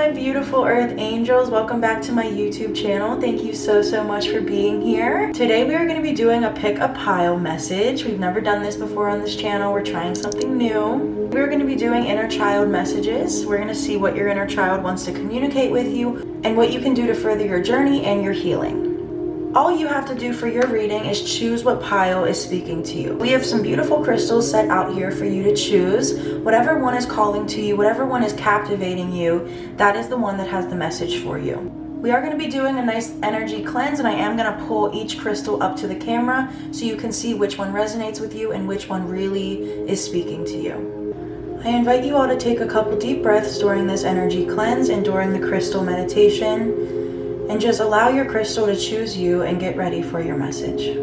my beautiful earth angels, welcome back to my YouTube channel. Thank you so much for being here. Today we are going to be doing a pick a pile message. We've never done this before on this channel. We're trying something new. We're going to be doing inner child messages. We're going to see what your inner child wants to communicate with you and what you can do to further your journey and your healing. All you have to do for your reading is choose what pile is speaking to you. We have some beautiful crystals set out here for you to choose. Whatever one is calling to you, whatever one is captivating you, that is the one that has the message for you. We are going to be doing a nice energy cleanse, and I am going to pull each crystal up to the camera so you can see which one resonates with you and which one really is speaking to you. I invite you all to take a couple deep breaths during this energy cleanse and during the crystal meditation. And just allow your crystal to choose you and get ready for your message.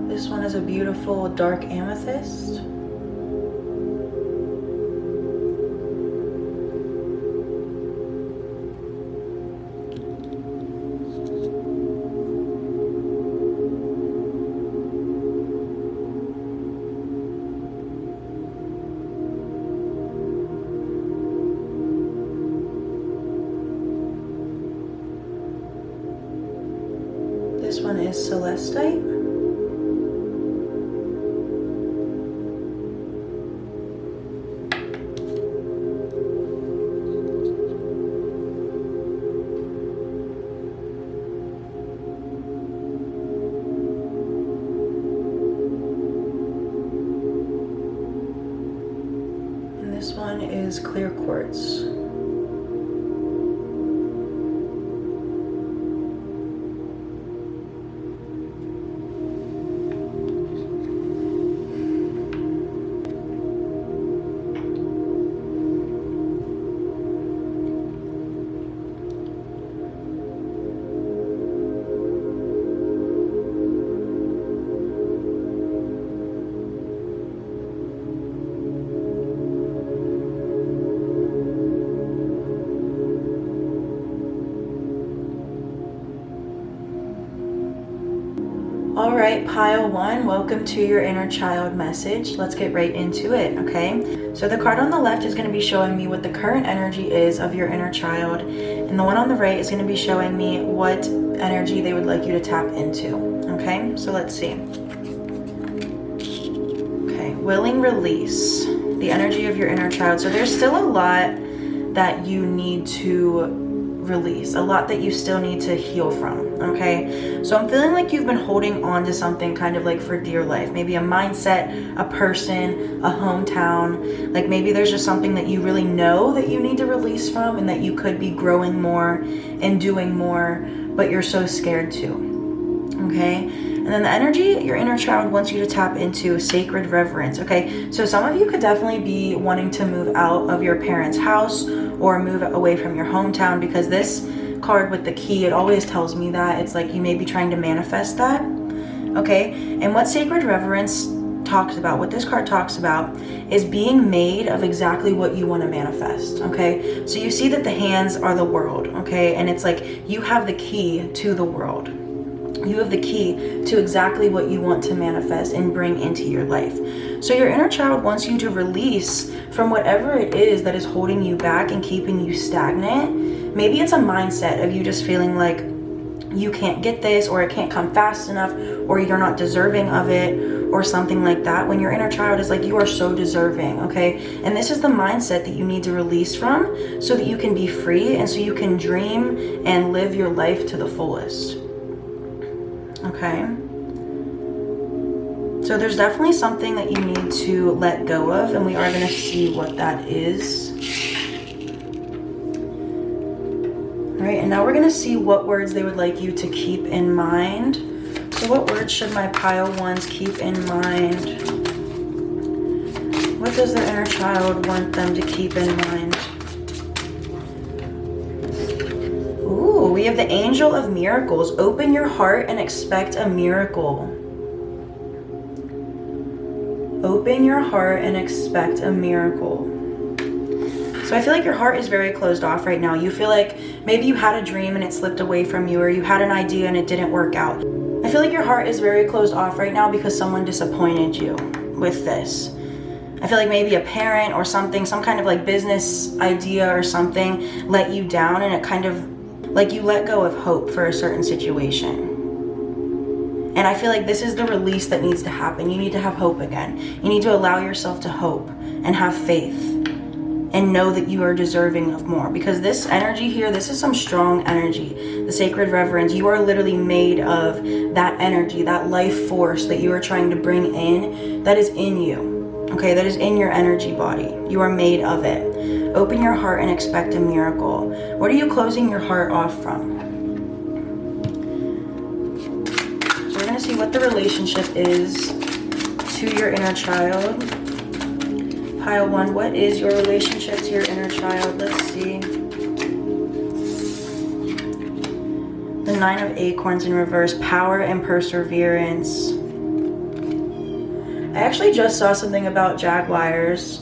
This one is a beautiful dark amethyst. This one is celesite. This one is clear quartz. All right, pile one, welcome to your inner child message. Let's get right into it, okay? So the card on the left is going to be showing me what the current energy is of your inner child, and the one on the right is going to be showing me what energy they would like you to tap into, okay? So let's see. Okay, willing release, the energy of your inner child. So there's still a lot that you need to release, a lot that you still need to heal from, okay? So I'm feeling like you've been holding on to something kind of like for dear life, maybe a mindset, a person, a hometown, like maybe there's just something that you really know that you need to release from and that you could be growing more and doing more, but you're so scared to, okay? And then the energy your inner child wants you to tap into sacred reverence, okay? So some of you could definitely be wanting to move out of your parents' house or move away from your hometown, because this card with the key, it always tells me that. It's like you may be trying to manifest that, okay? And what sacred reverence talks about, what this card talks about, is being made of exactly what you want to manifest, okay? So you see that the hands are the world, okay? And it's like you have the key to the world. You have the key to exactly what you want to manifest and bring into your life. So your inner child wants you to release from whatever it is that is holding you back and keeping you stagnant. Maybe it's a mindset of you just feeling like you can't get this, or it can't come fast enough, or you're not deserving of it, or something like that, when your inner child is like, you are so deserving, okay? And this is the mindset that you need to release from so that you can be free and so you can dream and live your life to the fullest, okay? So there's definitely something that you need to let go of, and we are going to see what that is. All right, and now we're going to see what words they would like you to keep in mind. So what words should my pile ones keep in mind? What does their inner child want them to keep in mind? Ooh, we have the Angel of Miracles. Open your heart and expect a miracle. Open your heart and expect a miracle. So I feel like your heart is very closed off right now. You feel like maybe you had a dream and it slipped away from you, or you had an idea and it didn't work out. I feel like your heart is very closed off right now because someone disappointed you with this. I feel like maybe a parent or something, some kind of like business idea or something let you down, and it kind of like you let go of hope for a certain situation. And I feel like this is the release that needs to happen. You need to have hope again. You need to allow yourself to hope and have faith and know that you are deserving of more. Because this energy here, this is some strong energy. The sacred reverence, you are literally made of that energy, that life force that you are trying to bring in, that is in you. Okay, that is in your energy body. You are made of it. Open your heart and expect a miracle. What are you closing your heart off from? See what the relationship is to your inner child. Pile one, what is your relationship to your inner child? Let's see. The Nine of Acorns in reverse, power and perseverance. I actually just saw something about jaguars,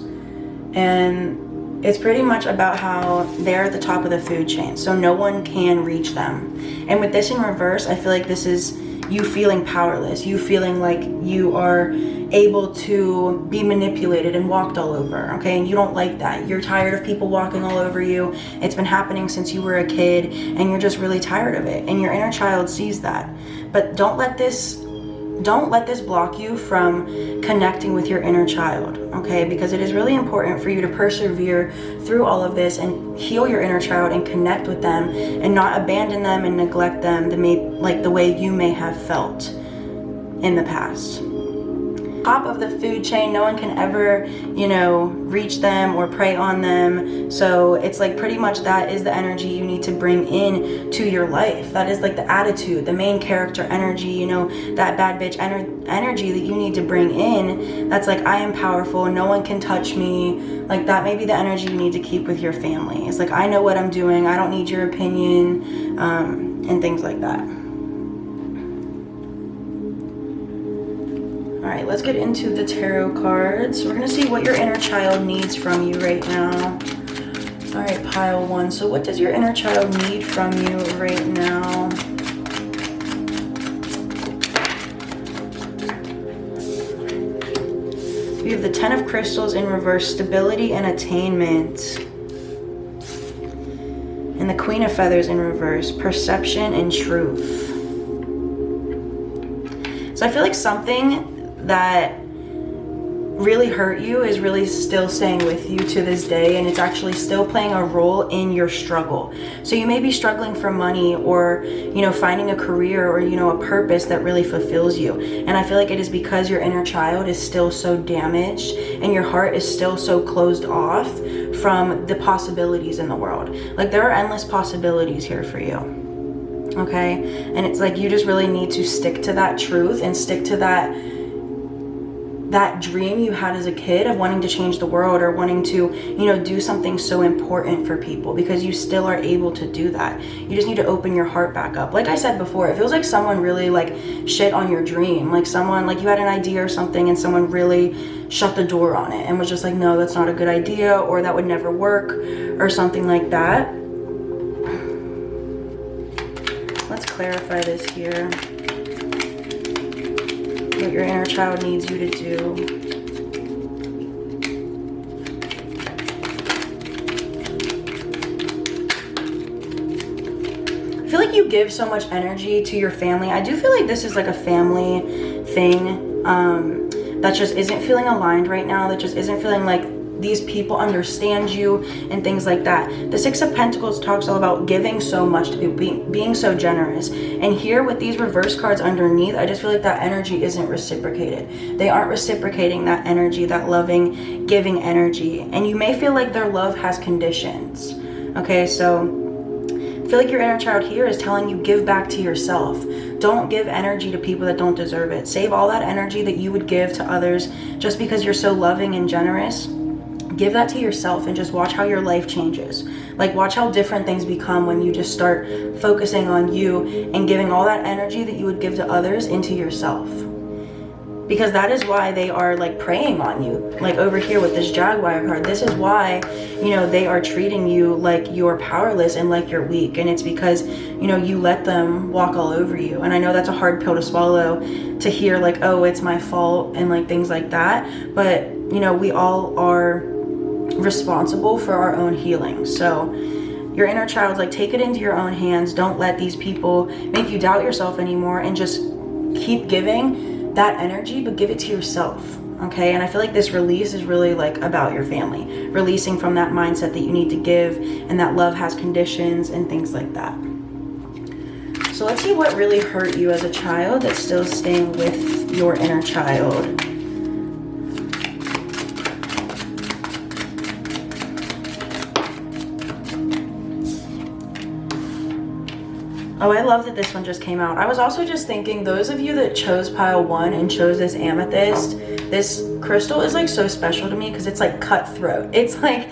and it's pretty much about how they're at the top of the food chain, so no one can reach them. And with this in reverse, I feel like this is you feeling powerless, you feeling like you are able to be manipulated and walked all over, okay? And you don't like that. You're tired of people walking all over you. It's been happening since you were a kid, and you're just really tired of it. And your inner child sees that. But don't let this block you from connecting with your inner child, okay? Because it is really important for you to persevere through all of this and heal your inner child and connect with them and not abandon them and neglect them the way you may have felt in the past. Top of the food chain, no one can ever, reach them or prey on them. So it's like pretty much that is the energy you need to bring in to your life. That is like the attitude, the main character energy, that bad bitch energy that you need to bring in. That's like, I am powerful, no one can touch me. Like that may be the energy you need to keep with your family. It's like, I know what I'm doing, I don't need your opinion, and things like that. All right, let's get into the tarot cards. We're gonna see what your inner child needs from you right now. All right, pile one. So what does your inner child need from you right now? We have the Ten of Crystals in reverse, stability and attainment. And the Queen of Feathers in reverse, perception and truth. So I feel like something that really hurt you is really still staying with you to this day, and it's actually still playing a role in your struggle. So you may be struggling for money, or finding a career, or a purpose that really fulfills you. And I feel like it is because your inner child is still so damaged and your heart is still so closed off from the possibilities in the world. Like there are endless possibilities here for you. Okay, and it's like you just really need to stick to that truth and stick to that dream you had as a kid of wanting to change the world, or wanting to do something so important for people, because you still are able to do that. You just need to open your heart back up. Like I said before, it feels like someone really shit on your dream, like someone, you had an idea or something and someone really shut the door on it and was just like, no, that's not a good idea, or that would never work, or something like that. Let's clarify this here. What your inner child needs you to do. feel like you give so much energy to your family. I do feel like this is like a family thing that just isn't feeling aligned right now, that just isn't feeling like these people understand you and things like that. The Six of Pentacles talks all about giving so much to people, being so generous. And here with these reverse cards underneath, I just feel like that energy isn't reciprocated. They aren't reciprocating that energy, that loving, giving energy. And you may feel like their love has conditions. Okay, so I feel like your inner child here is telling you, give back to yourself. Don't give energy to people that don't deserve it. Save all that energy that you would give to others just because you're so loving and generous. Give that to yourself and just watch how your life changes. Like, watch how different things become when you just start focusing on you and giving all that energy that you would give to others into yourself. Because that is why they are like preying on you. Like over here with this Jaguar card, this is why, you know, they are treating you like you're powerless and like you're weak. And it's because, you know, you let them walk all over you. And I know that's a hard pill to swallow, to hear like, oh, it's my fault and like things like that. But, you know, we all are responsible for our own healing. So your inner child's like, take it into your own hands. Don't let these people make you doubt yourself anymore, and just keep giving that energy, but give it to yourself. Okay, and I feel like this release is really like about your family, releasing from that mindset that you need to give and that love has conditions and things like that. So let's see what really hurt you as a child that's still staying with your inner child. Oh, I love that this one just came out. I was also just thinking, those of you that chose pile 1 and chose this amethyst, this crystal is like so special to me because it's like cutthroat. It's like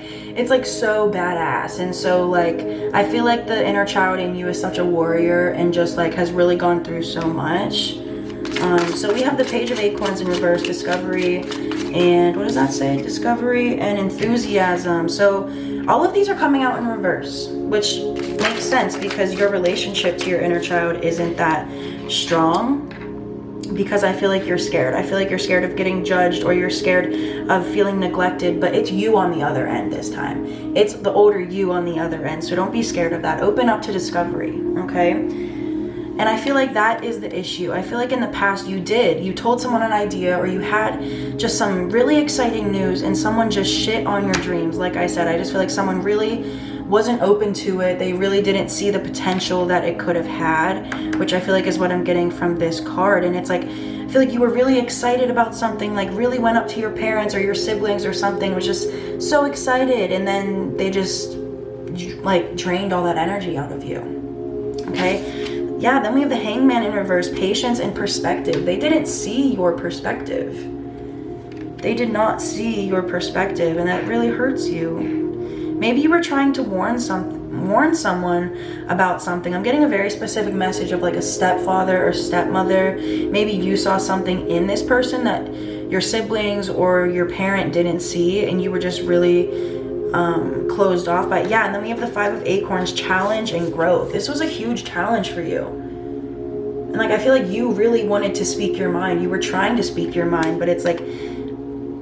so badass. And so like, I feel like the inner child in you is such a warrior and just like has really gone through so much. So we have the Page of Acorns in reverse, discovery, and what does that say? Discovery and enthusiasm. So all of these are coming out in reverse, which makes sense because your relationship to your inner child isn't that strong, because I feel like you're scared. I feel like you're scared of getting judged, or you're scared of feeling neglected, but it's you on the other end this time. It's the older you on the other end. So don't be scared of that. Open up to discovery, okay? And I feel like that is the issue. I feel like in the past you told someone an idea, or you had just some really exciting news and someone just shit on your dreams. Like I said, I just feel like someone really wasn't open to it. They really didn't see the potential that it could have had, which I feel like is what I'm getting from this card. And it's like, I feel like you were really excited about something, like really went up to your parents or your siblings or something, was just so excited, and then they just like drained all that energy out of you. Okay? Yeah, then we have the Hangman in reverse, patience and perspective. They didn't see your perspective. They did not see your perspective, and that really hurts you. Maybe you were trying to warn someone about something. I'm getting a very specific message of like a stepfather or stepmother. Maybe you saw something in this person that your siblings or your parent didn't see, and you were just really closed off. But yeah, and then we have the Five of Acorns, challenge and growth. This was a huge challenge for you, and like I feel like you really wanted to speak your mind. You were trying to speak your mind, but it's like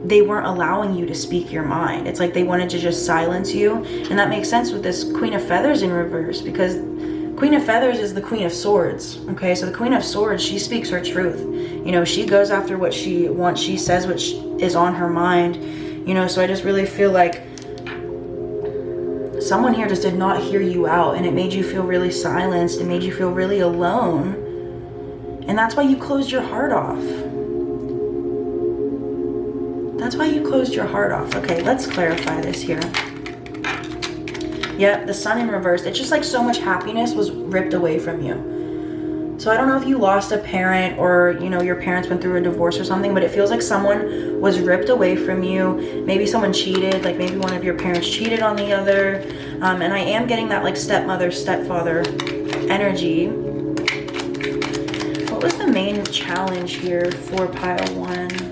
they weren't allowing you to speak your mind. It's like they wanted to just silence you. And that makes sense with this Queen of Feathers in reverse, because Queen of Feathers is the Queen of Swords. Okay, so the Queen of Swords, she speaks her truth. You know, she goes after what she wants. She says what is on her mind. You know, so I just really feel like someone here just did not hear you out, and it made you feel really silenced. It made you feel really alone. And that's why you closed your heart off. That's why you closed your heart off. Okay, let's clarify this here. Yeah, the Sun in reverse. It's just like so much happiness was ripped away from you. So I don't know if you lost a parent, or, you know, your parents went through a divorce or something, but it feels like someone was ripped away from you. Maybe someone cheated, like maybe one of your parents cheated on the other. And I am getting that like stepmother, stepfather energy. What was the main challenge here for pile 1?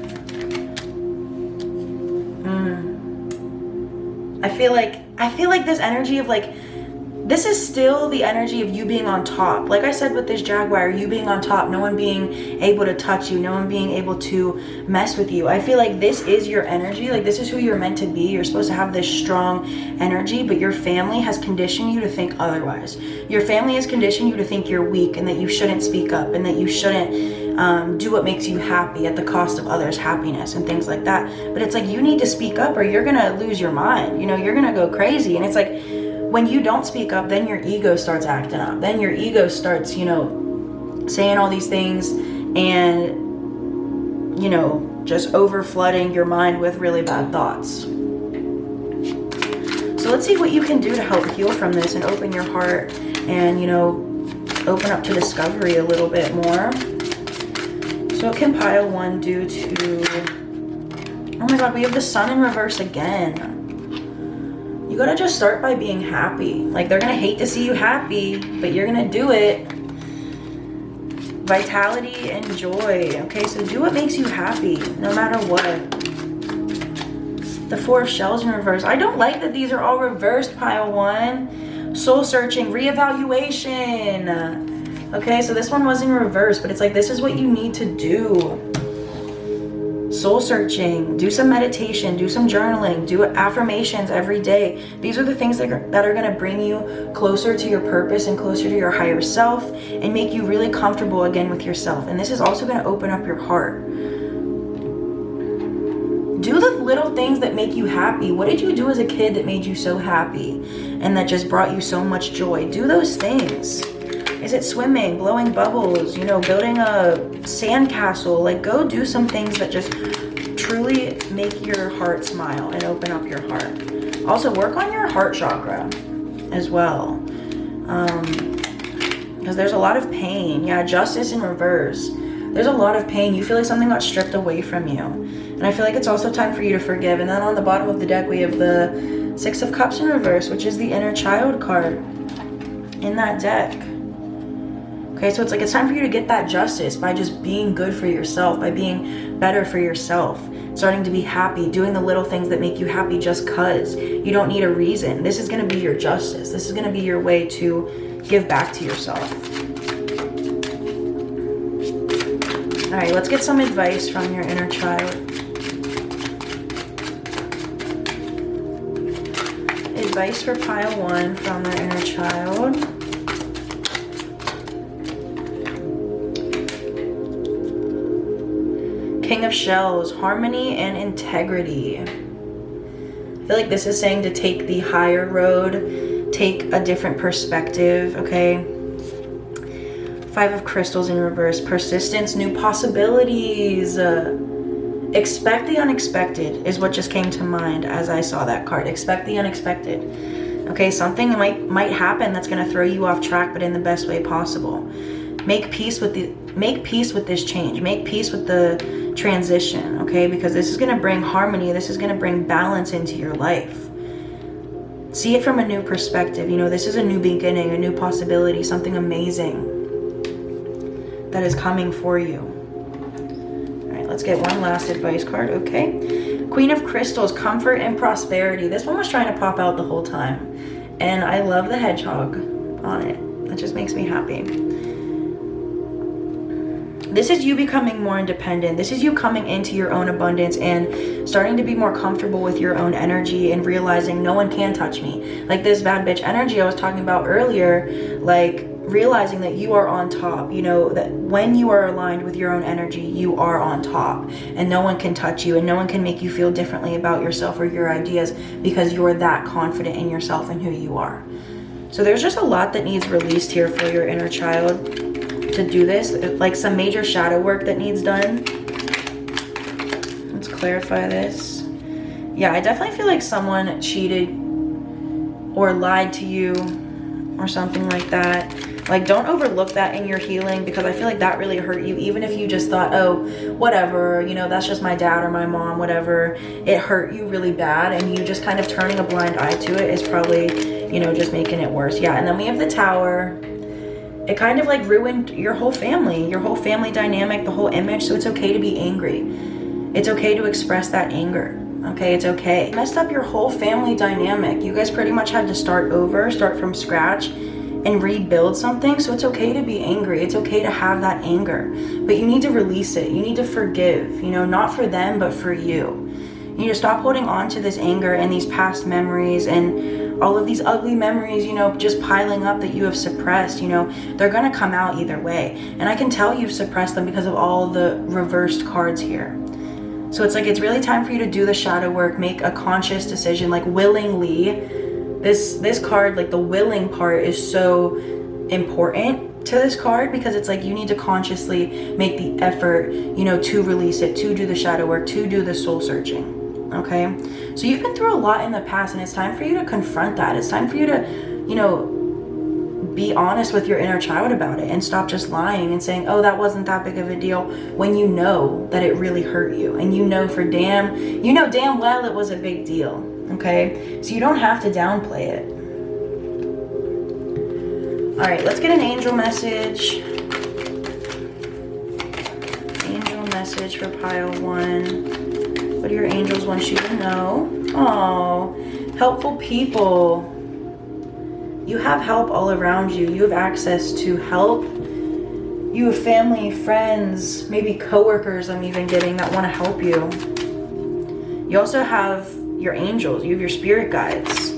I feel like this energy of like this is still the energy of you being on top. Like I said with this Jaguar, you being on top, no one being able to touch you, no one being able to mess with you. I feel like this is your energy. Like this is who you're meant to be. You're supposed to have this strong energy, but your family has conditioned you to think otherwise. Your family has conditioned you to think you're weak and that you shouldn't speak up and that you shouldn't do what makes you happy at the cost of others' happiness and things like that. But it's like, you need to speak up or you're gonna lose your mind. You know, you're gonna go crazy. And it's like, when you don't speak up, then your ego starts acting up. Then your ego starts, you know, saying all these things and, you know, just over flooding your mind with really bad thoughts. So let's see what you can do to help heal from this and open your heart and, you know, open up to discovery a little bit more. So what can pile 1 do to... Oh my God, we have the sun in reverse again. You gotta just start by being happy. Like, they're gonna hate to see you happy, but you're gonna do it. Vitality and joy. Okay, so do what makes you happy, no matter what. The 4 of shells in reverse. I don't like that these are all reversed, pile 1. Soul searching, reevaluation. Okay, so this one was in reverse, but it's like, this is what you need to do. Soul searching, do some meditation, do some journaling, do affirmations every day. These are the things that are going to bring you closer to your purpose and closer to your higher self and make you really comfortable again with yourself. And this is also going to open up your heart. Do the little things that make you happy. What did you do as a kid that made you so happy and that just brought you so much joy? Do those things. Is it swimming, blowing bubbles, you know, building a sandcastle? Like, go do some things that just truly make your heart smile and open up your heart. Also, work on your heart chakra as well. Because there's a lot of pain. Yeah, justice in reverse. There's a lot of pain. You feel like something got stripped away from you. And I feel like it's also time for you to forgive. And then on the bottom of the deck, we have the 6 of Cups in reverse, which is the inner child card in that deck. Okay, so it's like, it's time for you to get that justice by just being good for yourself, by being better for yourself, starting to be happy, doing the little things that make you happy just cause. You don't need a reason. This is going to be your justice. This is going to be your way to give back to yourself. All right, let's get some advice from your inner child. Advice for pile 1 from their inner child. King of Shells, harmony and integrity. I feel like this is saying to take the higher road, take a different perspective, okay? 5 of Crystals in reverse, persistence, new possibilities. Expect the unexpected is what just came to mind as I saw that card. Expect the unexpected. Okay, something might happen that's going to throw you off track, but in the best way possible. Make peace with this change. Make peace with the transition, okay? Because this is going to bring harmony. This is going to bring balance into your life. See it from a new perspective. You know, this is a new beginning, a new possibility, something amazing that is coming for you. All right, let's get one last advice card, okay? Queen of Crystals, comfort and prosperity. This one was trying to pop out the whole time. And I love the hedgehog on it. That just makes me happy. This is you becoming more independent. This is you coming into your own abundance and starting to be more comfortable with your own energy and realizing no one can touch me. Like this bad bitch energy I was talking about earlier, like realizing that you are on top, you know, that when you are aligned with your own energy, you are on top and no one can touch you and no one can make you feel differently about yourself or your ideas because you're that confident in yourself and who you are. So there's just a lot that needs released here for your inner child to do this, like some major shadow work that needs done. Let's clarify this. Yeah, I definitely feel like someone cheated or lied to you or something like that. Like, don't overlook that in your healing because I feel like that really hurt you. Even if you just thought, oh, whatever, you know, that's just my dad or my mom, whatever. It hurt you really bad and you just kind of turning a blind eye to it is probably, you know, just making it worse. Yeah, and then we have the Tower. It kind of like ruined your whole family dynamic, the whole image. So it's okay to be angry. It's okay to express that anger. Okay, it's okay. Messed up your whole family dynamic. You guys pretty much had to start over, start from scratch, and rebuild something. So it's okay to be angry. It's okay to have that anger, but you need to release it. You need to forgive, you know, not for them, but for you. You need to stop holding on to this anger and these past memories and all of these ugly memories, you know, just piling up that you have suppressed. You know, they're going to come out either way. And I can tell you've suppressed them because of all the reversed cards here. So it's like, it's really time for you to do the shadow work, make a conscious decision, like willingly. This card, like the willing part, is so important to this card, because it's like you need to consciously make the effort, you know, to release it, to do the shadow work, to do the soul searching. Okay, so you've been through a lot in the past, and it's time for you to confront that. It's time for you to, you know, be honest with your inner child about it and stop just lying and saying, oh, that wasn't that big of a deal, when you know that it really hurt you, and you know damn well it was a big deal. Okay, so you don't have to downplay it. All right, let's get an angel message. Angel message for pile 1. What do your angels want you to know? Oh, helpful people. You have help all around you. You have access to help. You have family, friends, maybe coworkers I'm even getting that want to help you. You also have your angels. You have your spirit guides.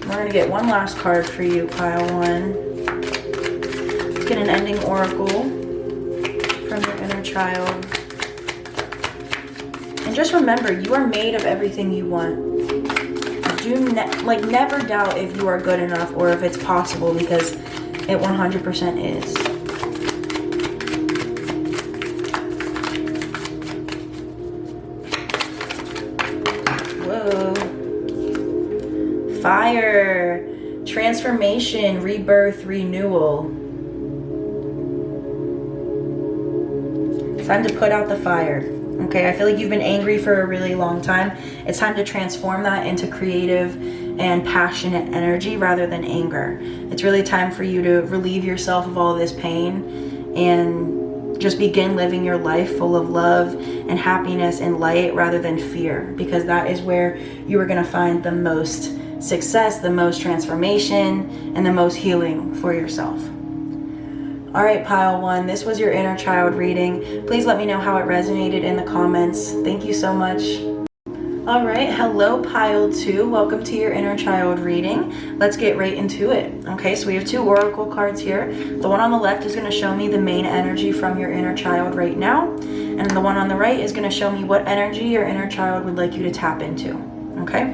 We're going to get one last card for you, pile 1. Let's get an ending oracle from your inner child. And just remember, you are made of everything you want. Never doubt if you are good enough or if it's possible, because it 100% is. Whoa. Fire. Transformation, rebirth, renewal. It's time to put out the fire. Okay, I feel like you've been angry for a really long time. It's time to transform that into creative and passionate energy rather than anger. It's really time for you to relieve yourself of all this pain and just begin living your life full of love and happiness and light rather than fear, because that is where you are going to find the most success, the most transformation, and the most healing for yourself. All right, pile 1, this was your inner child reading. Please let me know how it resonated in the comments. Thank you so much. All right, hello, pile 2. Welcome to your inner child reading. Let's get right into it. Okay, so we have 2 oracle cards here. The one on the left is going to show me the main energy from your inner child right now. And the one on the right is going to show me what energy your inner child would like you to tap into. Okay?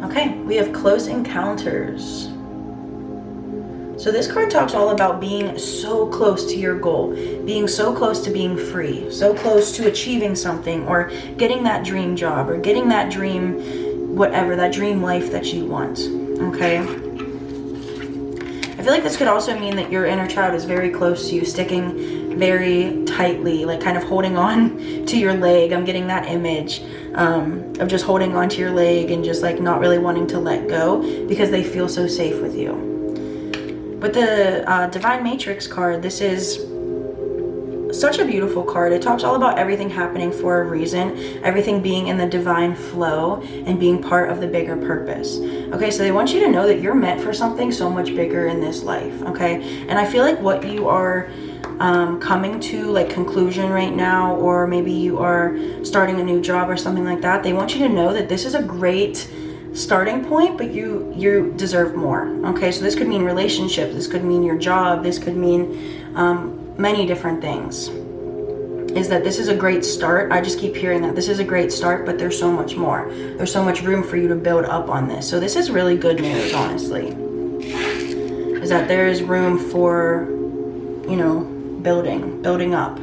Okay, we have close encounters. So this card talks all about being so close to your goal, being so close to being free, so close to achieving something, or getting that dream job, or getting that dream, whatever, that dream life that you want, okay? I feel like this could also mean that your inner child is very close to you, sticking very tightly, like kind of holding on to your leg. I'm getting that image of just holding on to your leg and just like not really wanting to let go because they feel so safe with you. With the Divine Matrix card, this is such a beautiful card. It talks all about everything happening for a reason, everything being in the divine flow and being part of the bigger purpose. Okay, so they want you to know that you're meant for something so much bigger in this life, okay? And I feel like what you are coming to, like, conclusion right now, or maybe you are starting a new job or something like that, they want you to know that this is a great starting point, but you deserve more. Okay, so this could mean relationships, this could mean your job, this could mean many different things. Is that this is a great start. I just keep hearing that this is a great start, but there's so much more. There's so much room for you to build up on this. So this is really good news, honestly, is that there is room for, you know, building up.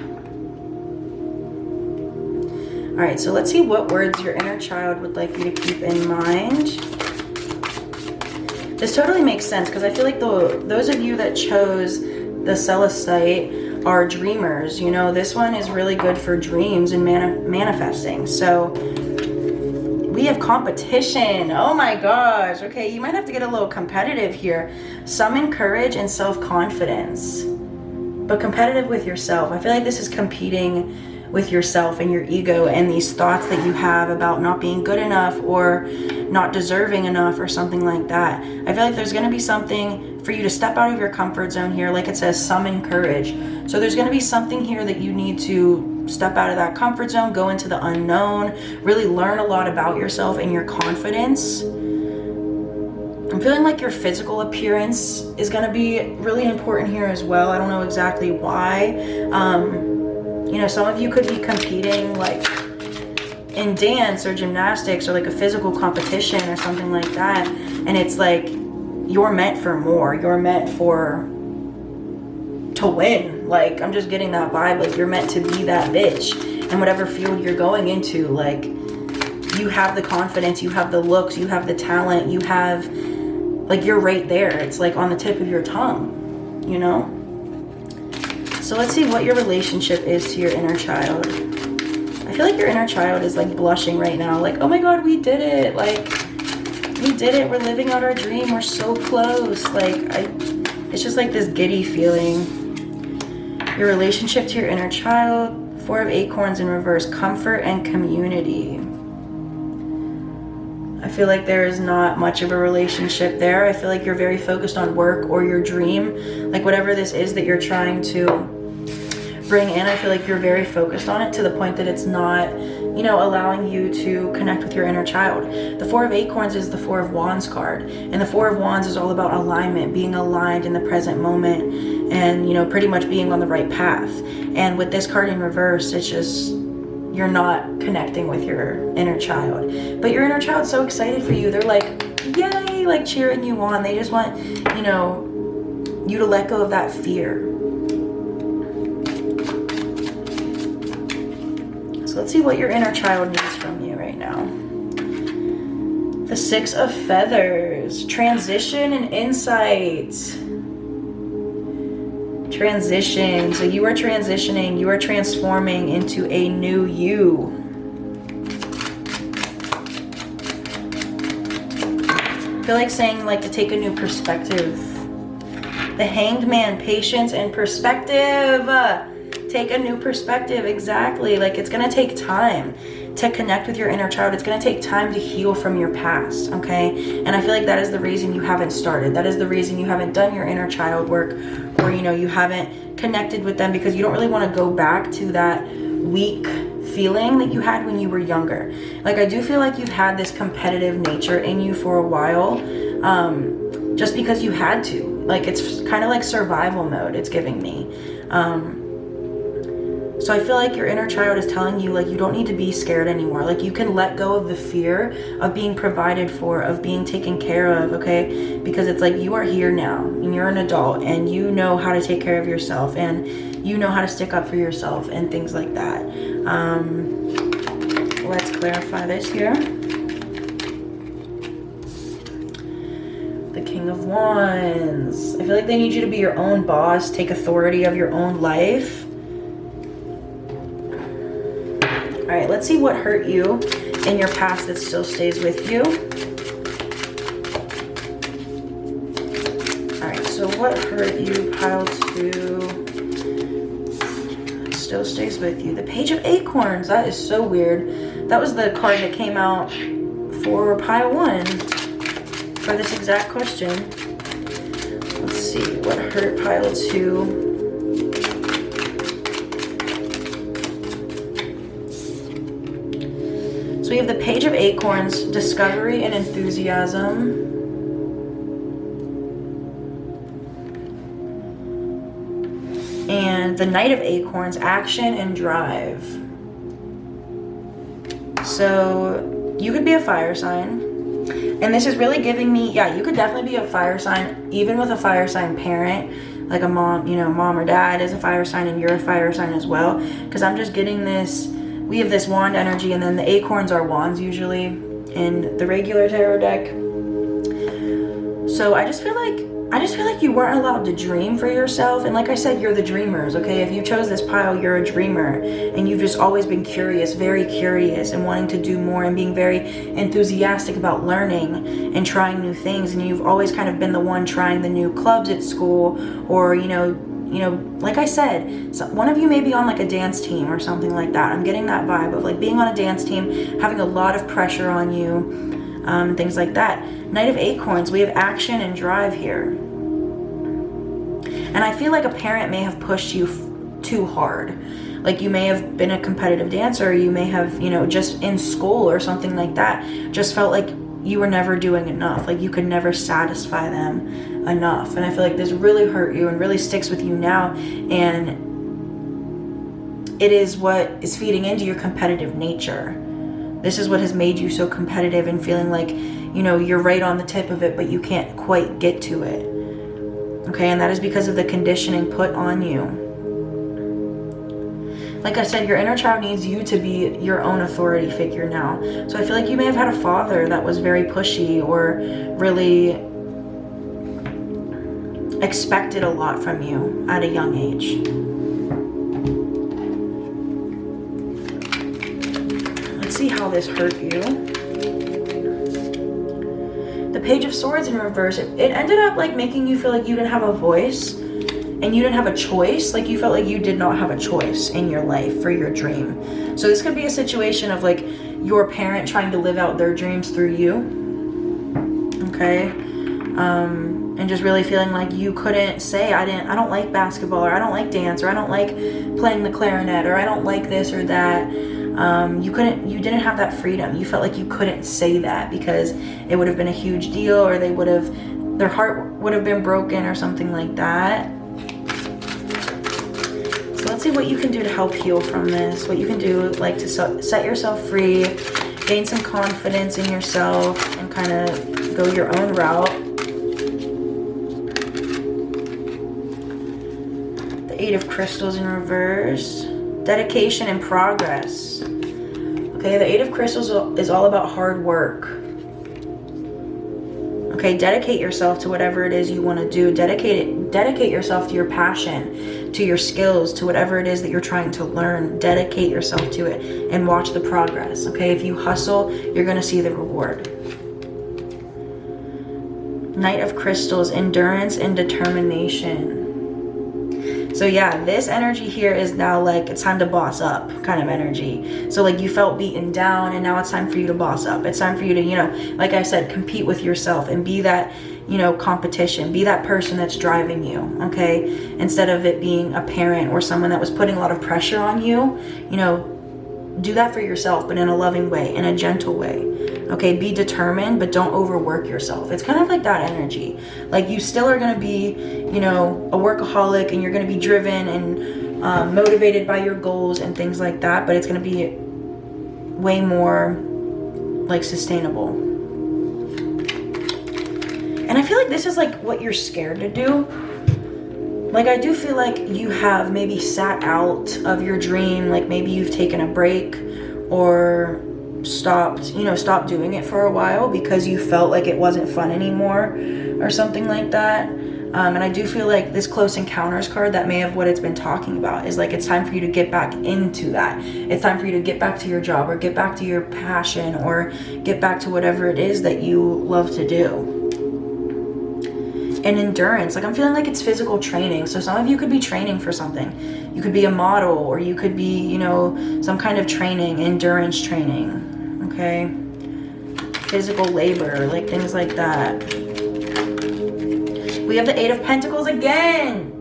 All right, so let's see what words your inner child would like you to keep in mind. This totally makes sense, because I feel like those of you that chose the celesite are dreamers. You know, this one is really good for dreams and manifesting. So we have competition. Oh my gosh. Okay, you might have to get a little competitive here. Summon courage and self-confidence, but competitive with yourself. I feel like this is competing with yourself and your ego and these thoughts that you have about not being good enough or not deserving enough or something like that. I feel like there's going to be something for you to step out of your comfort zone here. Like it says, summon courage. So there's going to be something here that you need to step out of that comfort zone, go into the unknown, really learn a lot about yourself and your confidence. I'm feeling like your physical appearance is going to be really important here as well. I don't know exactly why. You know, some of you could be competing like in dance or gymnastics or like a physical competition or something like that. And it's like, you're meant for more. You're meant to win. Like, I'm just getting that vibe. Like, you're meant to be that bitch. And whatever field you're going into, like, you have the confidence, you have the looks, you have the talent, you have, like, you're right there. It's like on the tip of your tongue, you know? So let's see what your relationship is to your inner child. I feel like your inner child is like blushing right now. Like, oh my God, we did it. Like, we did it. We're living out our dream. We're so close. Like, it's just like this giddy feeling. Your relationship to your inner child, 4 of Acorns in reverse, comfort and community. I feel like there is not much of a relationship there. I feel like you're very focused on work or your dream. Like whatever this is that you're trying to bring in, I feel like you're very focused on it to the point that it's not, you know, allowing you to connect with your inner child. The 4 of Acorns is the 4 of Wands card. And the 4 of Wands is all about alignment, being aligned in the present moment and, you know, pretty much being on the right path. And with this card in reverse, it's just, you're not connecting with your inner child. But your inner child's so excited for you. They're like, yay, like cheering you on. They just want, you know, you to let go of that fear. So let's see what your inner child needs from you right now. The 6 of Feathers, transition and insight. Transition. So you are transitioning, you are transforming into a new you. I feel like saying like to take a new perspective. The Hanged Man, patience and perspective. Take a new perspective, exactly. Like it's gonna take time to connect with your inner child. It's gonna take time to heal from your past, okay? And I feel like that is the reason you haven't started. That is the reason you haven't done your inner child work, or you know, you haven't connected with them, because you don't really want to go back to that weak feeling that you had when you were younger. Like I do feel like you've had this competitive nature in you for a while, just because you had to. Like it's kind of like survival mode, it's giving me. So I feel like your inner child is telling you like you don't need to be scared anymore. Like you can let go of the fear of being provided for, of being taken care of, okay? Because it's like you are here now and you're an adult and you know how to take care of yourself and you know how to stick up for yourself and things like that. Let's clarify this here. The King of Wands. I feel like they need you to be your own boss, take authority of your own life. All right, let's see what hurt you in your past that still stays with you. All right, so what hurt you, pile 2, still stays with you. The Page of Acorns, that is so weird. That was the card that came out for pile 1 for this exact question. Let's see, what hurt pile 2. So we have the Page of Acorns, discovery and enthusiasm. And the Knight of Acorns, action and drive. So you could be a fire sign. And this is really giving me, yeah, you could definitely be a fire sign, even with a fire sign parent, like a mom, you know, mom or dad is a fire sign and you're a fire sign as well. Because I'm just getting this. We have this wand energy, and then the acorns are wands usually in the regular tarot deck. So I just feel like you weren't allowed to dream for yourself. And like I said, you're the dreamers, okay? If you chose this pile, you're a dreamer. And you've just always been curious, very curious, and wanting to do more and being very enthusiastic about learning and trying new things. And you've always kind of been the one trying the new clubs at school, or, you know, you know, like I said, so one of you may be on like a dance team or something like that. I'm getting that vibe of like being on a dance team, having a lot of pressure on you, and things like that. Knight of Acorns, we have action and drive here. And I feel like a parent may have pushed you too hard. Like you may have been a competitive dancer, or you may have, you know, just in school or something like that, just felt like you were never doing enough, like you could never satisfy them enough. And I feel like this really hurt you and really sticks with you now, and it is what is feeding into your competitive nature. This is what has made you so competitive and feeling like, you know, you're right on the tip of it, but you can't quite get to it. Okay, and that is because of the conditioning put on you. Like I said, your inner child needs you to be your own authority figure now. So I feel like you may have had a father that was very pushy or really expected a lot from you at a young age. Let's see how this hurt you. The Page of Swords in reverse, it ended up like making you feel like you didn't have a voice. And you didn't have a choice, like you felt like you did not have a choice in your life for your dream. So this could be a situation of like your parent trying to live out their dreams through you. Okay? And just really feeling like you couldn't say, I don't like basketball, or I don't like dance, or I don't like playing the clarinet, or I don't like this or that. You didn't have that freedom. You felt like you couldn't say that because it would have been a huge deal, or their heart would have been broken or something like that. Let's see what you can do to help heal from this, what you can do like to set yourself free, gain some confidence in yourself, and kind of go your own route. The Eight of Crystals in reverse, dedication and progress. Okay, the Eight of Crystals is all about hard work. Okay, dedicate yourself to whatever it is you want to do. Dedicate yourself to your passion, to your skills, to whatever it is that you're trying to learn. Dedicate yourself to it and watch the progress. Okay, if you hustle, you're going to see the reward. Knight of Crystals, endurance and determination. So yeah, this energy here is now like it's time to boss up kind of energy. So like you felt beaten down, and now it's time for you to boss up. It's time for you to, you know, like I said, compete with yourself and be that, you know, competition. Be that person that's driving you, okay? Instead of it being a parent or someone that was putting a lot of pressure on you, you know, do that for yourself, but in a loving way, in a gentle way. Okay, be determined, but don't overwork yourself. It's kind of like that energy. Like you still are going to be, you know, a workaholic, and you're going to be driven and motivated by your goals and things like that, but it's going to be way more like sustainable. And I feel like this is like what you're scared to do. Like I do feel like you have maybe sat out of your dream, like maybe you've taken a break or stopped doing it for a while because you felt like it wasn't fun anymore or something like that. And I do feel like this Close Encounters card, that may have what it's been talking about, is like it's time for you to get back into that. It's time for you to get back to your job, or get back to your passion, or get back to whatever it is that you love to do. And endurance, like I'm feeling like it's physical training. So some of you could be training for something. You could be a model, or you could be, you know, some kind of training, endurance training, okay? Physical labor, like things like that. We have the Eight of Pentacles again.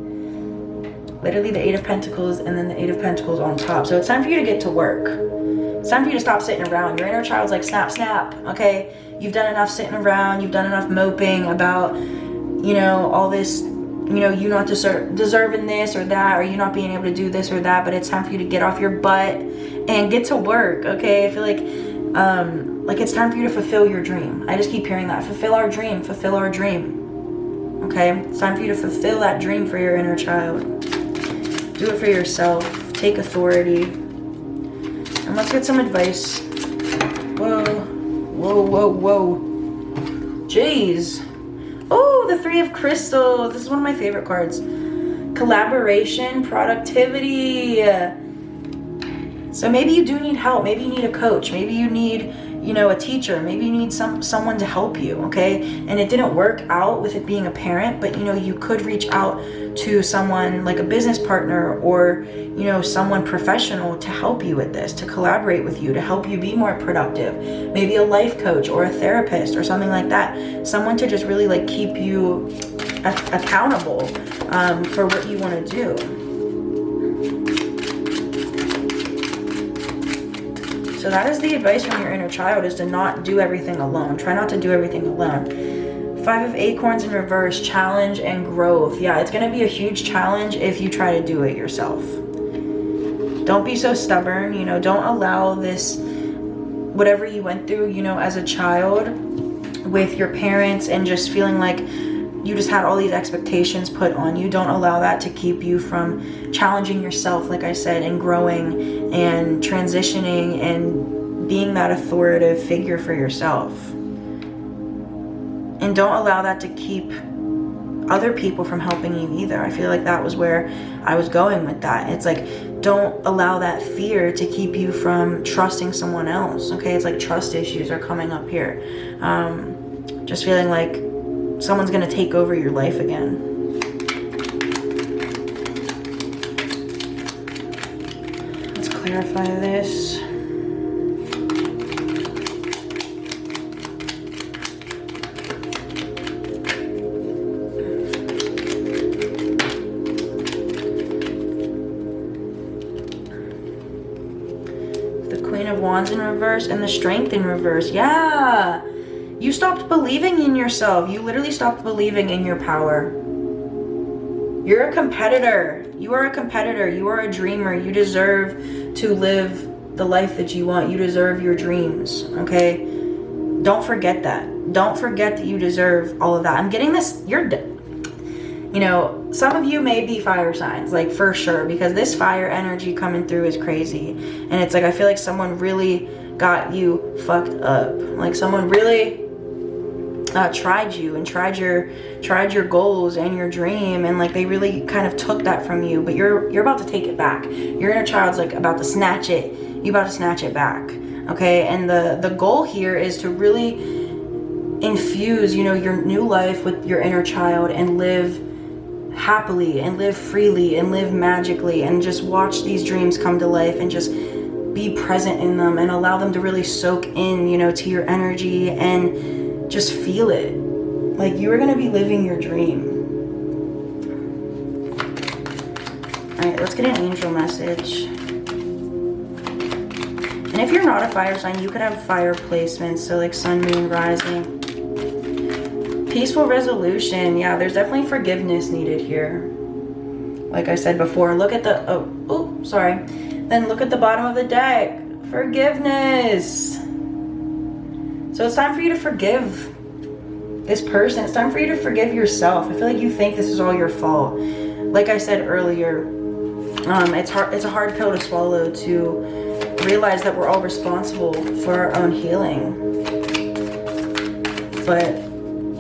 Literally the Eight of Pentacles and then the Eight of Pentacles on top. So it's time for you to get to work. It's time for you to stop sitting around. Your inner child's like, snap, snap, okay? You've done enough sitting around. You've done enough moping about, you know, all this, you know, you not deserving this or that, or you not being able to do this or that, but it's time for you to get off your butt and get to work, okay? I feel like it's time for you to fulfill your dream. I just keep hearing that. Fulfill our dream, fulfill our dream, okay? It's time for you to fulfill that dream for your inner child. Do it for yourself. Take authority. And let's get some advice. Whoa, whoa, whoa, whoa. Jeez. Oh, the Three of Crystals. This is one of my favorite cards. Collaboration, productivity. So maybe you do need help. Maybe you need a coach. Maybe you need, you know, a teacher. Maybe you need someone to help you, okay? And it didn't work out with it being a parent, but you know, you could reach out to someone like a business partner or, you know, someone professional to help you with this, to collaborate with you, to help you be more productive. Maybe a life coach or a therapist or something like that. Someone to just really like keep you accountable for what you want to do. So that is the advice from your inner child, is to not do everything alone. Try not to do everything alone. 5 of Acorns in reverse, challenge and growth. Yeah, it's going to be a huge challenge if you try to do it yourself. Don't be so stubborn, you know, don't allow this, whatever you went through, you know, as a child with your parents and just feeling like you just had all these expectations put on you. Don't allow that to keep you from challenging yourself, like I said, and growing and transitioning and being that authoritative figure for yourself. And don't allow that to keep other people from helping you either. I feel like that was where I was going with that. It's like, don't allow that fear to keep you from trusting someone else, okay? It's like trust issues are coming up here. Just feeling like someone's gonna take over your life again. Let's clarify this. The Queen of Wands in reverse and the Strength in reverse. Yeah! You stopped believing in yourself. You literally stopped believing in your power. You're a competitor. You are a competitor. You are a dreamer. You deserve to live the life that you want. You deserve your dreams, okay? Don't forget that. Don't forget that you deserve all of that. I'm getting this, you know, some of you may be fire signs, like for sure, because this fire energy coming through is crazy. And it's like, I feel like someone really got you fucked up. Like someone really tried you and tried your goals and your dream, and like they really kind of took that from you, but you're about to take it back. Your inner child's like about to snatch it. You about to snatch it back, okay? And the goal here is to really infuse, you know, your new life with your inner child and live happily and live freely and live magically and just watch these dreams come to life and just be present in them and allow them to really soak in, you know, to your energy and just feel it. Like you are going to be living your dream. All right, let's get an angel message. And if you're not a fire sign, you could have fire placements. So like sun, moon, rising. Peaceful resolution. Yeah, there's definitely forgiveness needed here. Like I said before, look at the, sorry. Then look at the bottom of the deck. Forgiveness. So it's time for you to forgive this person. It's time for you to forgive yourself. I feel like you think this is all your fault. Like I said earlier, it's a hard pill to swallow to realize that we're all responsible for our own healing. But,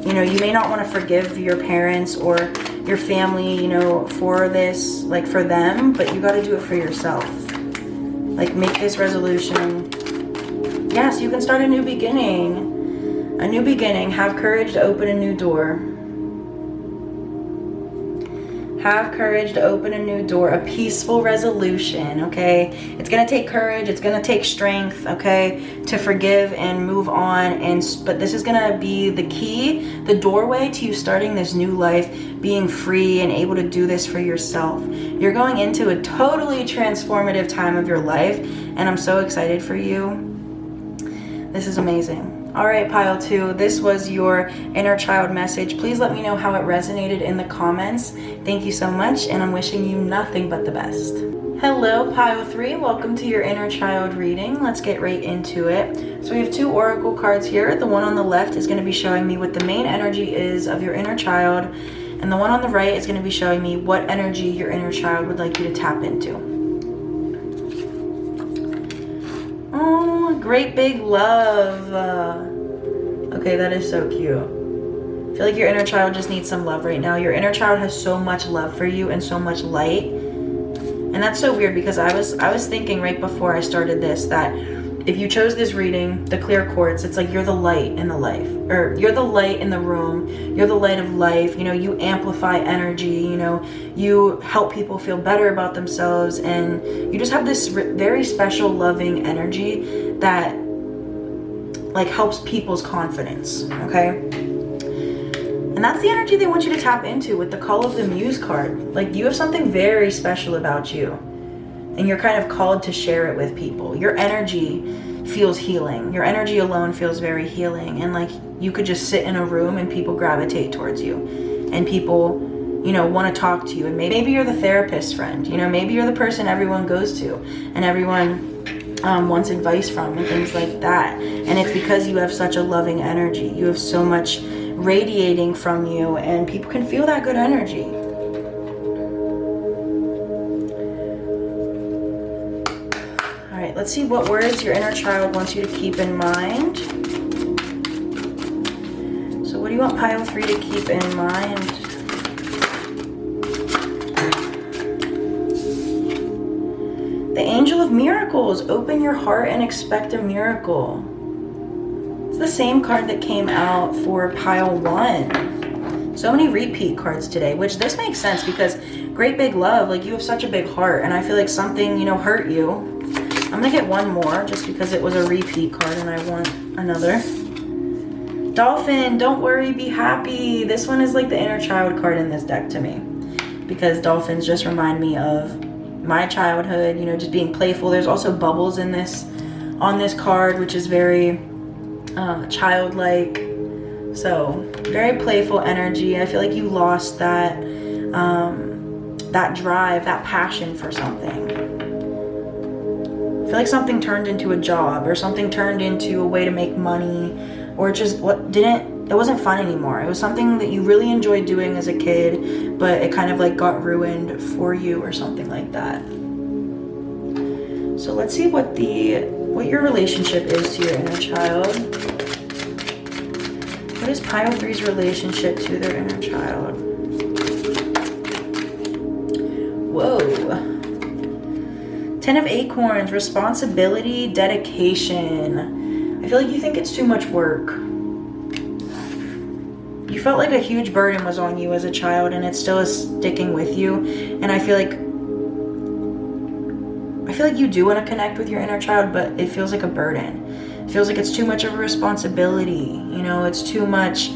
you know, you may not want to forgive your parents or your family, you know, for this, like for them, but you got to do it for yourself. Like make this resolution. Yes, you can start a new beginning. A new beginning. Have courage to open a new door. Have courage to open a new door. A peaceful resolution, okay? It's going to take courage. It's going to take strength, okay, to forgive and move on. But this is going to be the key, the doorway to you starting this new life, being free and able to do this for yourself. You're going into a totally transformative time of your life, and I'm so excited for you. This is amazing. All right, pile 2, this was your inner child message. Please let me know how it resonated in the comments. Thank you so much, and I'm wishing you nothing but the best. Hello, pile 3. Welcome to your inner child reading. Let's get right into it. So we have 2 oracle cards here. The one on the left is going to be showing me what the main energy is of your inner child, and the one on the right is going to be showing me what energy your inner child would like you to tap into. Oh, great big love. Okay, that is so cute. I feel like your inner child just needs some love right now. Your inner child has so much love for you and so much light. And that's so weird because I was thinking right before I started this that if you chose this reading, the clear quartz, it's like you're the light in the life, or you're the light in the room, you're the light of life, you know, you amplify energy, you know, you help people feel better about themselves, and you just have this very special loving energy that like helps people's confidence, okay? And that's the energy they want you to tap into with the Call of the Muse card. Like, you have something very special about you, and you're kind of called to share it with people. Your energy feels healing. Your energy alone feels very healing. And like, you could just sit in a room and people gravitate towards you. And people, you know, want to talk to you. And maybe you're the therapist friend. You know, maybe you're the person everyone goes to and everyone wants advice from and things like that. And it's because you have such a loving energy. You have so much radiating from you, and people can feel that good energy. All right, let's see what words your inner child wants you to keep in mind. So what do you want pile 3 to keep in mind? The Angel of Miracles. Open your heart and expect a miracle. It's the same card that came out for pile 1. So many repeat cards today, which this makes sense because great big love, like you have such a big heart, and I feel like something, you know, hurt you. I'm gonna get one more just because it was a repeat card and I want another. Dolphin, don't worry, be happy. This one is like the inner child card in this deck to me, because dolphins just remind me of my childhood, you know, just being playful. There's also bubbles in this, on this card, which is very childlike. So very playful energy. I feel like you lost that that drive, that passion for something. I feel like something turned into a job, or something turned into a way to make money, or just it wasn't fun anymore. It was something that you really enjoyed doing as a kid, but it kind of like got ruined for you or something like that. So let's see what your relationship is to your inner child. What is pile 3's relationship to their inner child? Whoa. 10 of Acorns, responsibility, dedication. I feel like you think it's too much work. You felt like a huge burden was on you as a child, and it still is sticking with you. And I feel like you do want to connect with your inner child, but it feels like a burden. It feels like it's too much of a responsibility. You know, it's too much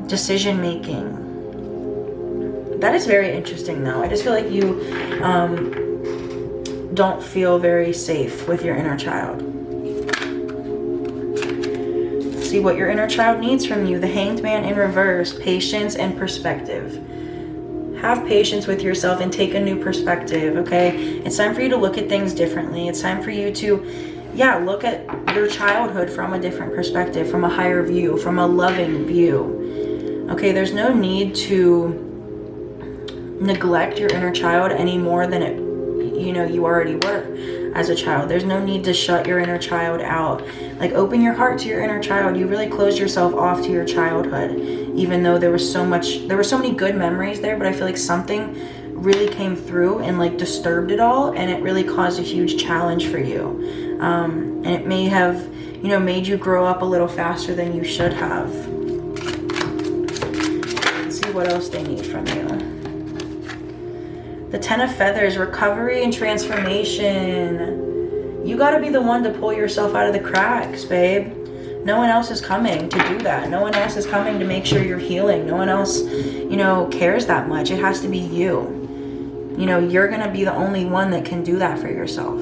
decision making. That is very interesting though. I just feel like you don't feel very safe with your inner child. See what your inner child needs from you. The Hanged Man in reverse, patience and perspective. Have patience with yourself and take a new perspective, okay? It's time for you to look at things differently. It's time for you to, look at your childhood from a different perspective, from a higher view, from a loving view. Okay, there's no need to neglect your inner child any more than you already were as a child. There's no need to shut your inner child out. Like, open your heart to your inner child. You really closed yourself off to your childhood, even though there were so many good memories there, but I feel like something really came through and like disturbed it all, and it really caused a huge challenge for you. And it may have, made you grow up a little faster than you should have. Let's see what else they need from you. The 10 of Feathers, recovery and transformation. You got to be the one to pull yourself out of the cracks, babe. No one else is coming to do that. No one else is coming to make sure you're healing. No one else, cares that much. It has to be you. You're going to be the only one that can do that for yourself.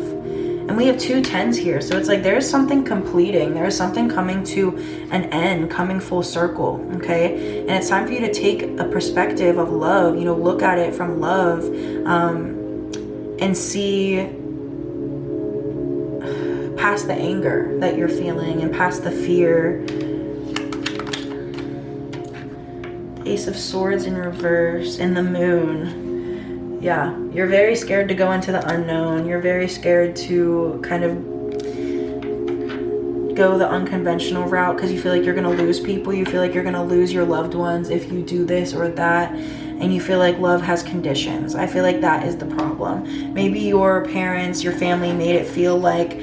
And we have 2 10s here. So it's like there's something completing. There's something coming to an end, coming full circle, okay? And it's time for you to take a perspective of love, look at it from love, and see past the anger that you're feeling and past the fear. Ace of Swords in reverse and the Moon. Yeah, you're very scared to go into the unknown. You're very scared to kind of go the unconventional route because you feel like you're going to lose people. You feel like you're going to lose your loved ones if you do this or that. And you feel like love has conditions. I feel like that is the problem. Maybe your parents, your family made it feel like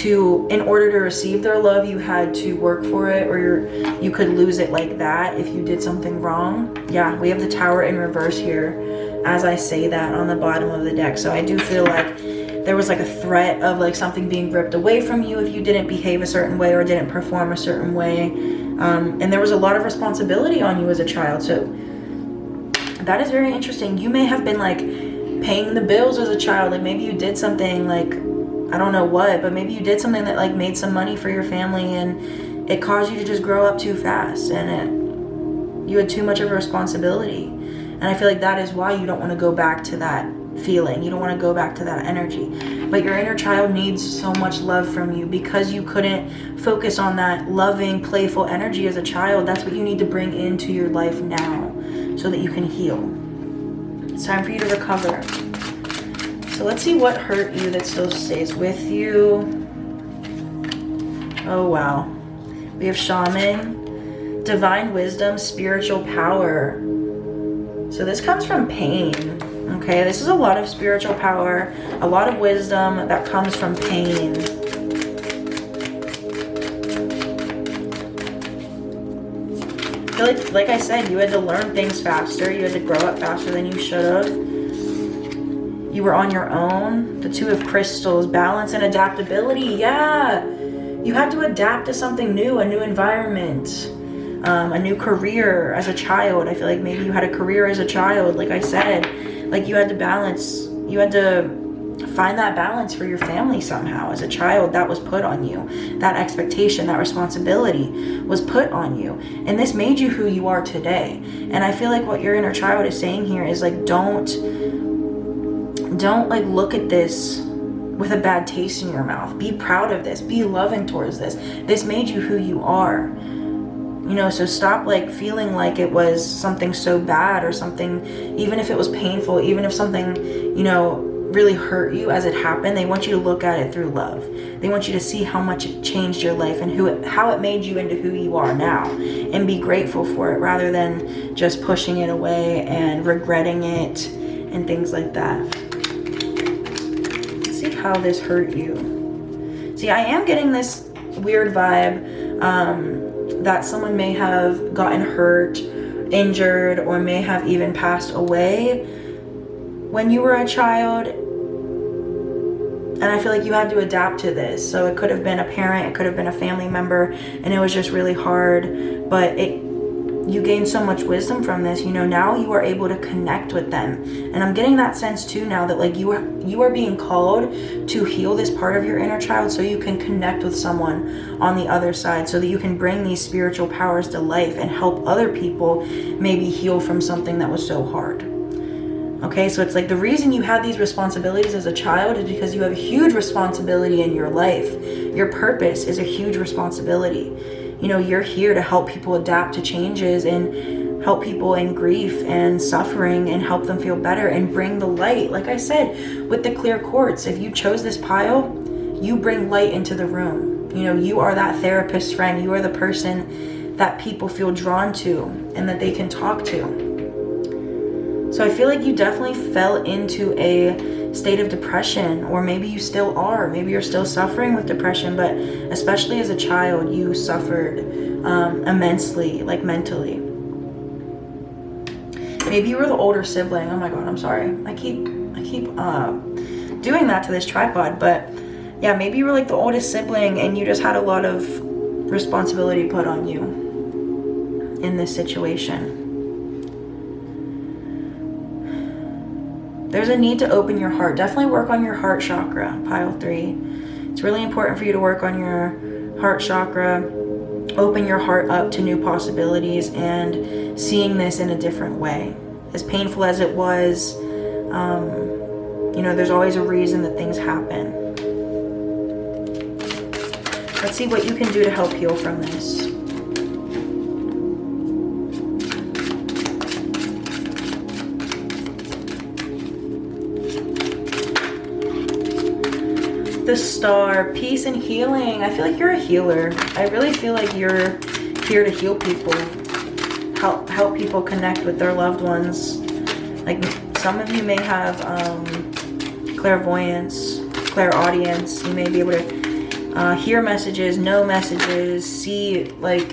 in order to receive their love, you had to work for it, or you could lose it like that if you did something wrong. Yeah, we have the Tower in reverse here as I say that on the bottom of the deck. So I do feel like there was like a threat of like something being ripped away from you if you didn't behave a certain way or didn't perform a certain way. And there was a lot of responsibility on you as a child. So that is very interesting. You may have been like paying the bills as a child. Like maybe you did something like, I don't know what, but maybe you did something that like made some money for your family and it caused you to just grow up too fast, and you had too much of a responsibility. And I feel like that is why you don't want to go back to that feeling. You don't want to go back to that energy. But your inner child needs so much love from you because you couldn't focus on that loving, playful energy as a child. That's what you need to bring into your life now so that you can heal. It's time for you to recover. So let's see what hurt you that still stays with you. Oh, wow. We have Shaman, Divine Wisdom, Spiritual Power. So this comes from pain. Okay, this is a lot of spiritual power, a lot of wisdom that comes from pain. I feel like I said, you had to learn things faster. You had to grow up faster than you should have. You were on your own. The Two of Crystals, balance and adaptability. Yeah, you had to adapt to something new, a new environment, a new career as a child. I feel like maybe you had a career as a child, like I said. Like you had to balance, you had to find that balance for your family somehow. As a child, that was put on you. That expectation, that responsibility was put on you. And this made you who you are today. And I feel like what your inner child is saying here is like, don't like look at this with a bad taste in your mouth. Be proud of this. Be loving towards this. This made you who you are. You know, so stop like feeling like it was something so bad or something, even if it was painful, even if something, you know, really hurt you as it happened. They want you to look at it through love. They want you to see how much it changed your life and how it made you into who you are now, and be grateful for it rather than just pushing it away and regretting it and things like that. Let's see how this hurt you. See, I am getting this weird vibe that someone may have gotten hurt, injured, or may have even passed away when you were a child. And I feel like you had to adapt to this. So it could have been a parent, it could have been a family member, and it was just really hard. But you gained so much wisdom from this. You know, now you are able to connect with them. And I'm getting that sense too now that like you are being called to heal this part of your inner child so you can connect with someone on the other side, so that you can bring these spiritual powers to life and help other people maybe heal from something that was so hard. Okay, so it's like the reason you had these responsibilities as a child is because you have a huge responsibility in your life. Your purpose is a huge responsibility. You know, you're here to help people adapt to changes and help people in grief and suffering and help them feel better and bring the light. Like I said, with the clear quartz, if you chose this pile, you bring light into the room. You know, you are that therapist friend. You are the person that people feel drawn to and that they can talk to. So I feel like you definitely fell into a state of depression, or maybe you still are. Maybe you're still suffering with depression, but especially as a child, you suffered immensely, like mentally. Maybe you were the older sibling. Oh my God, I'm sorry. I keep doing that to this tripod, but yeah, maybe you were like the oldest sibling and you just had a lot of responsibility put on you in this situation. There's a need to open your heart. Definitely work on your heart chakra, pile 3. It's really important for you to work on your heart chakra, open your heart up to new possibilities and seeing this in a different way. As painful as it was, you know, there's always a reason that things happen. Let's see what you can do to help heal from this. The Star, peace and healing. I feel like you're a healer. I really feel like you're here to heal people, help people connect with their loved ones. Like some of you may have clairvoyance, clairaudience. You may be able to hear messages, know messages, see, like,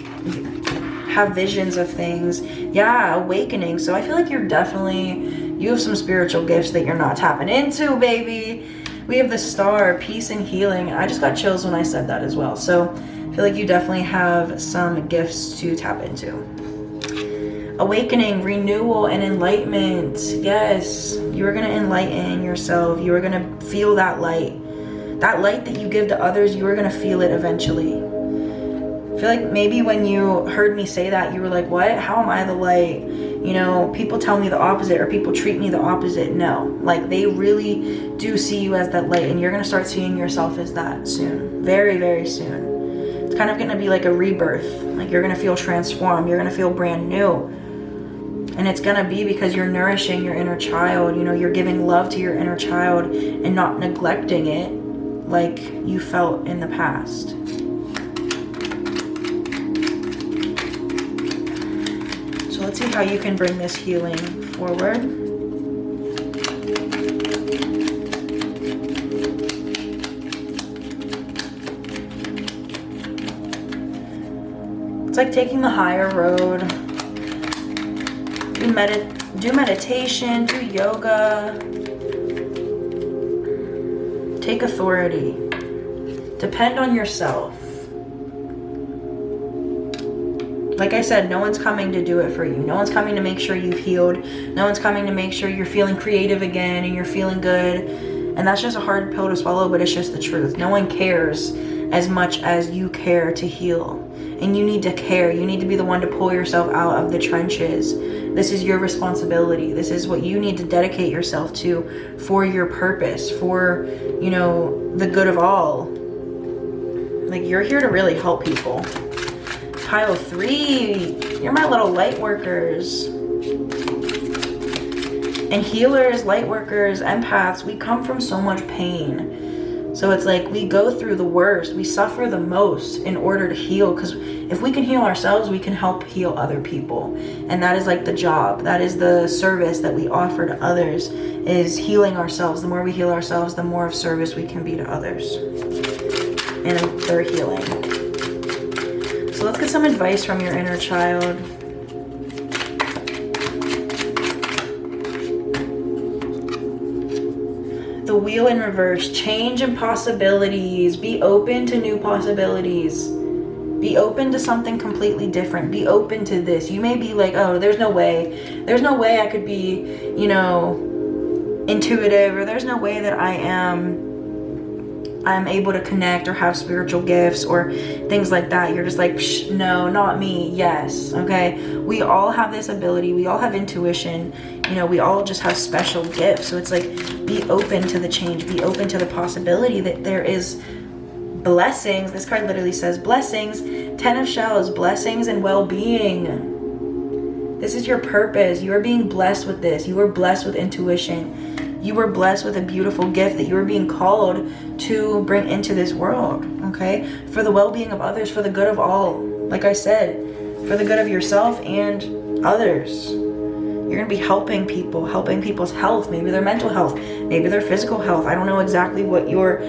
have visions of things. Yeah, awakening. So I feel like you have some spiritual gifts that you're not tapping into, baby. We have the Star, peace and healing. I just got chills when I said that as well. So I feel like you definitely have some gifts to tap into. Awakening, renewal, and enlightenment. Yes, you are going to enlighten yourself. You are going to feel that light. That light that you give to others, you are going to feel it eventually. I feel like maybe when you heard me say that, you were like, what? How am I the light? You know, people tell me the opposite, or people treat me the opposite. No, like, they really do see you as that light, and you're going to start seeing yourself as that soon. Very, very soon. It's kind of going to be like a rebirth. Like, you're going to feel transformed. You're going to feel brand new. And it's going to be because you're nourishing your inner child. You know, you're giving love to your inner child and not neglecting it like you felt in the past. So let's see how you can bring this healing forward. It's like taking the higher road. Do meditation, do yoga. Take authority. Depend on yourself. Like I said, no one's coming to do it for you. No one's coming to make sure you've healed. No one's coming to make sure you're feeling creative again and you're feeling good. And that's just a hard pill to swallow, but it's just the truth. No one cares as much as you care to heal. And you need to care. You need to be the one to pull yourself out of the trenches. This is your responsibility. This is what you need to dedicate yourself to for your purpose, for, you know, the good of all. Like, you're here to really help people. Pile 3, you're my little light workers. And healers, light workers, empaths, we come from so much pain. So it's like we go through the worst, we suffer the most in order to heal, because if we can heal ourselves, we can help heal other people. And that is like the job, that is the service that we offer to others, is healing ourselves. The more we heal ourselves, the more of service we can be to others and their healing. So let's get some advice from your inner child. The wheel in reverse, change and possibilities. Be open to new possibilities. Be open to something completely different. Be open to this. You may be like, oh, there's no way. There's no way I could be, you know, intuitive, or there's no way that I'm able to connect or have spiritual gifts or things like that. You're just like, psh, no, not me. Yes. Okay. We all have this ability. We all have intuition. You know, we all just have special gifts. So it's like, be open to the change. Be open to the possibility that there is blessings. This card literally says blessings. 10 of Shells, blessings and well-being. This is your purpose. You are being blessed with this. You are blessed with intuition. You were blessed with a beautiful gift that you are being called to bring into this world, okay? For the well-being of others, for the good of all. Like I said, for the good of yourself and others. You're gonna be helping people, helping people's health, maybe their mental health, maybe their physical health. I don't know exactly what you're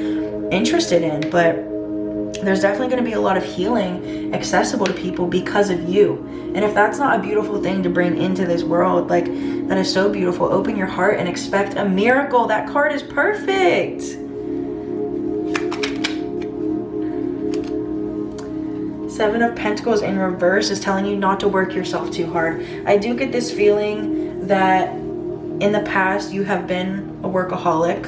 interested in, but there's definitely going to be a lot of healing accessible to people because of you. And if that's not a beautiful thing to bring into this world, like, that is so beautiful. Open your heart and expect a miracle. That card is perfect. Seven of Pentacles in reverse is telling you not to work yourself too hard. I do get this feeling that in the past you have been a workaholic.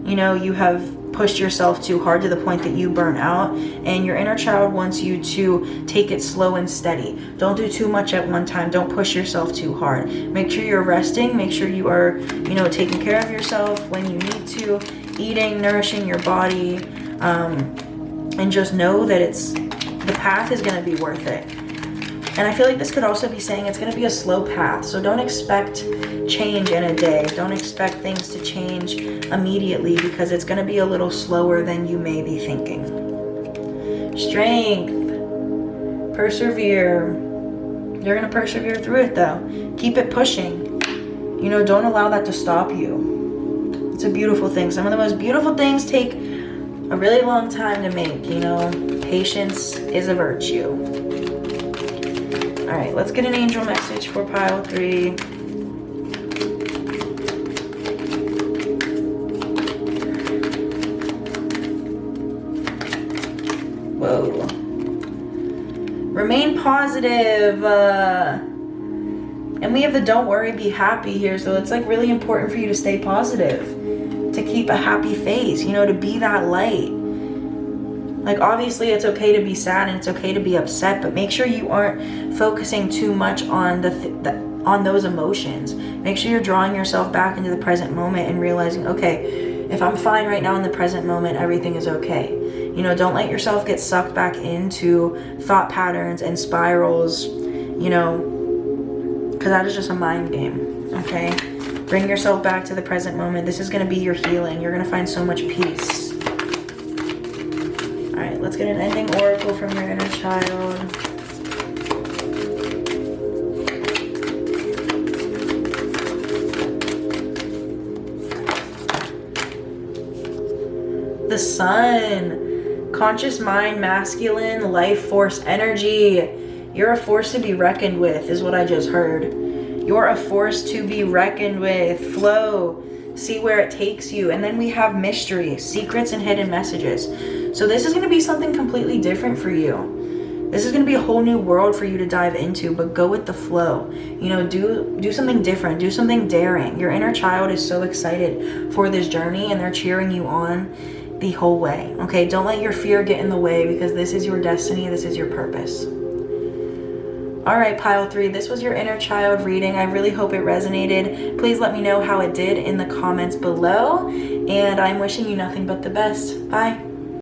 You know, you have pushed yourself too hard to the point that you burn out, and your inner child wants you to take it slow and steady. Don't do too much at one time. Don't push yourself too hard. Make sure you're resting. Make sure you are, you know, taking care of yourself when you need to, eating, nourishing your body, and just know that the path is going to be worth it. And I feel like this could also be saying it's going to be a slow path. So don't expect change in a day. Don't expect things to change immediately, because it's going to be a little slower than you may be thinking. Strength. Persevere. You're going to persevere through it though. Keep it pushing. You know, don't allow that to stop you. It's a beautiful thing. Some of the most beautiful things take a really long time to make, you know. Patience is a virtue. All right, let's get an angel message for pile 3. Whoa. Remain positive. And we have the don't worry, be happy here. So it's like really important for you to stay positive, to keep a happy face, you know, to be that light. Like, obviously it's okay to be sad and it's okay to be upset, but make sure you aren't focusing too much on on those emotions. Make sure you're drawing yourself back into the present moment and realizing, okay, if I'm fine right now in the present moment, everything is okay. You know, don't let yourself get sucked back into thought patterns and spirals, you know, because that is just a mind game, okay? Bring yourself back to the present moment. This is going to be your healing. You're going to find so much peace. All right, let's get an ending oracle from your inner child. The Sun. Conscious mind, masculine, life force energy. You're a force to be reckoned with, is what I just heard. You're a force to be reckoned with. Flow. See where it takes you. And then we have mystery, secrets, and hidden messages. So this is going to be something completely different for you. This is going to be a whole new world for you to dive into, but go with the flow. You know, do something different. Do something daring. Your inner child is so excited for this journey, and they're cheering you on the whole way. Okay, don't let your fear get in the way, because this is your destiny. This is your purpose. All right, pile 3, this was your inner child reading. I really hope it resonated. Please let me know how it did in the comments below, and I'm wishing you nothing but the best. Bye.